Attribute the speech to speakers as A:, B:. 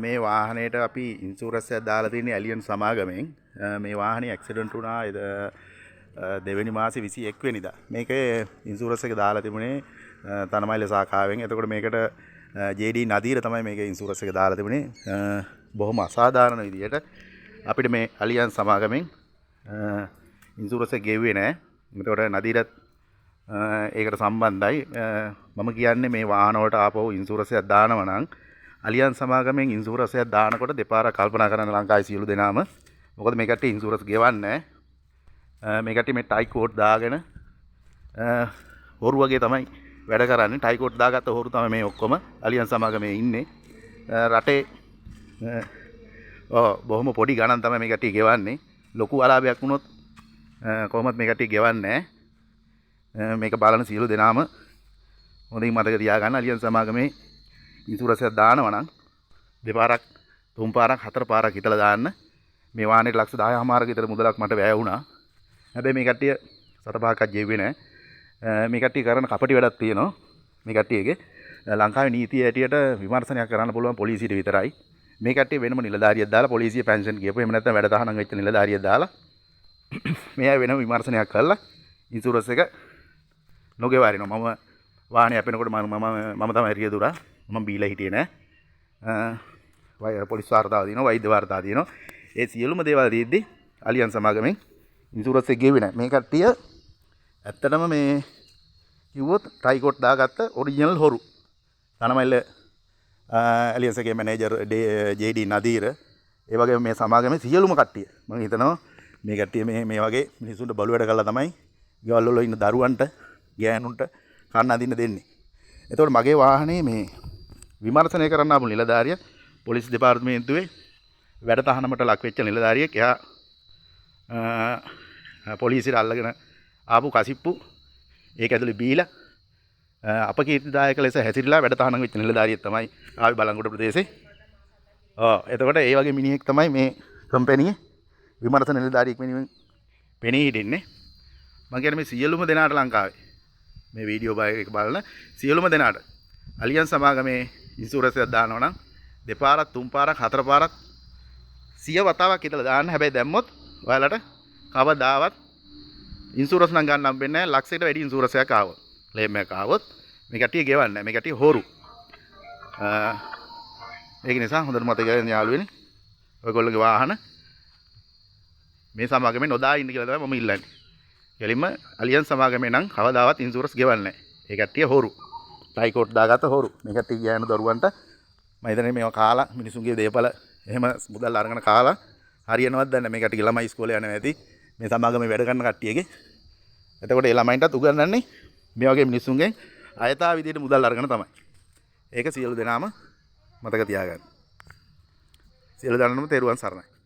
A: මේ වාහනයට අපි ඉන්ෂුරන්ස් එකක් දාලා තියෙන්නේ ඇලියන් සමාගමෙන්. මේ වාහනේ ඇක්සිඩන්ට් වුණා දෙවෙනි මාසේ 21 වෙනිදා. මේකේ ඉන්ෂුරන්ස් එක දාලා තිබුණේ තනමයිල සාඛාවෙන්. එතකොට මේකට JD නදීර තමයි මේකේ ඉන්ෂුරන්ස් එක දාලා තිබුණේ. බොහොම අසාධාරණ විදියට අපිට මේ ඇලියන් සමාගමෙන් ඉන්ෂුරන්ස් එක ගෙව්වේ නැහැ. එතකොට නදීරත් ඒකට සම්බන්ධයි. මම කියන්නේ මේ වාහන වලට ආපහු ඉන්ෂුරන්ස් එකක් දානවා නම් අලියන් සමාගමෙන් ඉන්ෂුරන්ස් එකක් දානකොට දෙපාරක් කල්පනා කරන්න ලංකාවේ සියලු දෙනාම. මොකද මේ කට්ටිය ඉන්ෂුරන්ස් ගෙවන්නේ නැහැ. මේ කට්ටිය මේ ටයි කෝඩ් දාගෙන හොරු වගේ තමයි වැඩ කරන්නේ. ටයි කෝඩ් දාගත්ත හොරු තමයි මේ ඔක්කොම අලියන් සමාගමේ ඉන්නේ. රටේ බොහොම පොඩි ගණන් තමයි මේ කට්ටිය ගෙවන්නේ. ලොකු අලාභයක් වුණොත් කොහොමද මේ කට්ටිය ගෙවන්නේ නැහැ. මේක බලන සියලු දෙනාම හොඳින් මතක තියාගන්න. අලියන් සමාගමේ ඉන්ෂුරන්ස් එකක් දානවා නම් දෙපාරක් තුන් පාරක් හතර පාරක් හිතලා දාන්න. මේ වාහනේට ලක්ෂ 10මාරක විතර මුදලක් මට වැය වුණා. හැබැයි මේ කට්ටිය සත පහක්වත් ජෙව්වේ නැහැ. මේ කට්ටිය කරන කපටි වැඩක් තියෙනවා. මේ කට්ටියගේ ලංකාවේ නීතිය ඇටියට විමර්ශනයක් කරන්න පුළුවන් පොලිසියට විතරයි. මේ කට්ටිය වෙනම නිලධාරියෙක් දාලා පොලිසිය පෙන්ෂන් ගියපුවා. එහෙම නැත්නම් වැඩ තහනම් වෙච්ච නිලධාරියෙක් දාලා මෙයා වෙනම විමර්ශනයක් කරලා ඉන්ෂුරන්ස් එක නොගෙවරිනවා. මම වාහනේ අපෙනකොට මම තමයි රියදුරා. මම බීලා හිටියේ නෑ. පොලිස් වාර්තාව දිනනවා, වෛද්‍ය වාර්තාව දිනනවා. ඒ සියලුම දේවල් දීද්දි අලියන් සමාගමෙන් ඉන්ෂුරන්ස් එක ගෙව්වේ නෑ. මේ කට්ටිය ඇත්තටම මේ කිව්වොත් ටයි කෝඩ් දාගත්ත ඔරිජිනල් හොරු. තනමයිල ඇලියන්ස් එකේ මැනේජර් JD නදීර ඒ වගේ මේ සමාගමේ සියලුම කට්ටිය මම හිතනවා මේ කට්ටිය මේ වගේ මිනිසුන්ට බලු වැඩ කරලා තමයි ගෙවල් වල ඉන්න දරුවන්ට ගෑනුන්ට කන්න අදින්න දෙන්නේ. එතකොට මගේ වාහනේ මේ විමර්ශනය කරන්න ආපු නිලධාරිය පොලිස් දෙපාර්තමේන්තුවේ වැඩ තහනමට ලක් වෙච්ච නිලධාරියෙක්. එයා පොලිසියට අල්ලගෙන ආපු කසිප්පු ඒක ඇතුලේ බීලා අපකීර්තිදායක ලෙස හැසිරලා වැඩ තහනම් වෙච්ච නිලධාරියෙක් තමයි ආවේ බලංගොඩ ප්‍රදේශේ. එතකොට ඒ වගේ මිනිහෙක් තමයි මේ කම්පැනියේ විමර්ශන නිලධාරියෙක් වෙනුවෙන් පෙනී හිටින්නේ. මම කියන්නේ මේ සියලුම දෙනාට ලංකාවේ මේ වීඩියෝ එක බලන සියලුම දෙනාට අලියන් සමාගමේ ඉන්ෂුරන්ස් එකක් දානවා නම් දෙපාරක් තුන් පාරක් හතර පාරක් 100 වතාවක් හිතලා දාන්න. හැබැයි දැම්මොත් ඔයාලට කවදාවත් ඉන්ෂුරන්ස් නම් ගන්න හම්බෙන්නේ නැහැ. ලක්ෂයකට වැඩි ඉන්ෂුරන්ස් එකක් ආවොත්, ක්ලේම් එකක් ආවොත් මේ කට්ටිය ගෙවන්නේ නැහැ. මේ කට්ටිය හොරු. ඒක නිසා හොඳට මතක ගන්න යාළුවනේ. ඔයගොල්ලෝගේ වාහන මේ සමාගමේ නොදා ඉන්න කියලා තමයි මම ඉල්ලන්නේ. කෙලින්ම අලියන් සමාගමේ නම් කවදාවත් ඉන්ෂුරන්ස් ගෙවන්නේ නැහැ. ඒ කට්ටිය හොරු. ටයි කෝඩ් දාගත්ත හොරු. මේ කට්ටිය ගෑනු දරුවන්ට මම හිතන්නේ මේවා කාලා මිනිසුන්ගේ දේපල එහෙම මුදල් අරගෙන කාලා හරියනවත් දැන් මේ කට්ටිය ළමයි ඉස්කෝලේ යන්නේ නැති මේ සමාගමේ වැඩ කරන කට්ටියගේ. එතකොට ඒ ළමයින්ටත් උගන්වන්නේ මේ වගේ මිනිසුන්ගෙන් අයථා විදියට මුදල් අරගෙන තමයි. ඒක සියලු දෙනාම මතක තියාගන්න. සියලු දෙනාම තෙරුවන් සරණයි.